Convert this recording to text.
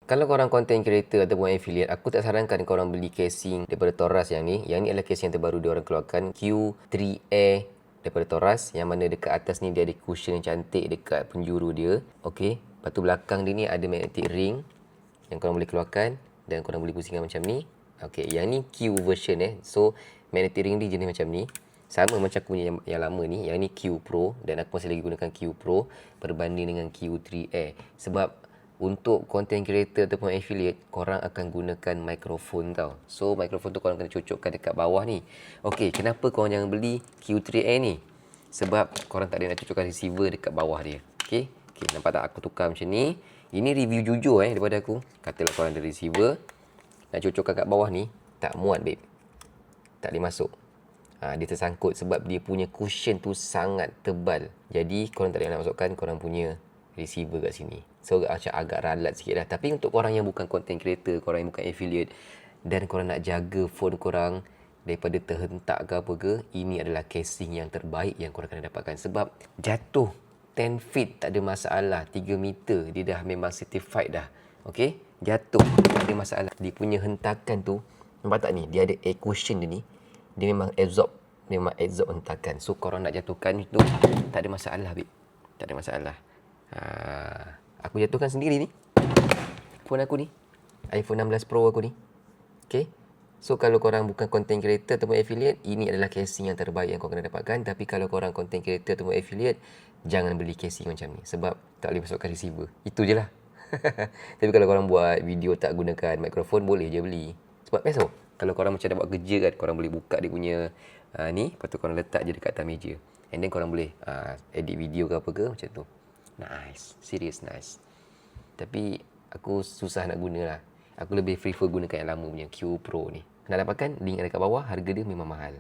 Kalau korang content creator ataupun affiliate, aku tak sarankan korang beli casing daripada Taurus yang ni. Yang ni adalah casing yang terbaru diorang keluarkan, Q3 Air daripada Taurus, yang mana dekat atas ni dia ada cushion yang cantik dekat penjuru dia. Okey. Lepas tu belakang dia ni ada magnetic ring yang korang boleh keluarkan dan korang boleh pusingkan macam ni. Okey, yang ni Q version So magnetic ring dia jenis macam ni. Sama macam aku punya yang lama ni. Yang ni Q Pro dan aku masih lagi gunakan Q Pro berbanding dengan Q3 Air. Sebab untuk content creator ataupun affiliate, korang akan gunakan mikrofon tau. So mikrofon tu korang kena cocokkan dekat bawah ni. Okey, kenapa korang jangan beli Q3A ni? Sebab korang tak ada nak cocokkan receiver dekat bawah dia. Okey, nampak tak aku tukar macam ni. Ini review jujur daripada aku. Katalah korang ada receiver, nak cocokkan kat bawah ni, tak muat babe. Tak boleh masuk. Dia tersangkut sebab dia punya cushion tu sangat tebal. Jadi korang tak boleh nak masukkan korang punya receiver kat sini. So macam agak ralat sikit lah. Tapi untuk korang yang bukan content creator, korang yang bukan affiliate dan korang nak jaga phone korang daripada terhentak ke apa ke, ini adalah casing yang terbaik yang korang kena dapatkan. Sebab jatuh 10 feet tak ada masalah, 3 meter dia dah memang certified dah. Okey, jatuh tak ada masalah. Dia punya hentakan tu, nampak tak ni, dia ada air cushion dia ni. Dia memang absorb hentakan. So korang nak jatuhkan tu tak ada masalah babe. Tak ada masalah. Aku jatuhkan sendiri ni. Phone aku ni. iPhone 16 Pro aku ni. Okay. So kalau korang bukan content creator ataupun affiliate, ini adalah casing yang terbaik yang korang kena dapatkan. Tapi kalau korang content creator ataupun affiliate, jangan beli casing macam ni. Sebab tak boleh masukkan receiver. Itu je lah. Tapi kalau korang buat video tak gunakan mikrofon, boleh je beli. Sebab best tau. Kalau korang macam nak buat kerja kan, korang boleh buka dia punya ni. Lepas tu korang letak je dekat atas meja. And then korang boleh edit video ke apa ke macam tu. Nice. Serious nice. Tapi aku susah nak guna lah. Aku lebih prefer gunakan yang lama punya Q Pro ni. Nak dapatkan link ada kat bawah, harga dia memang mahal.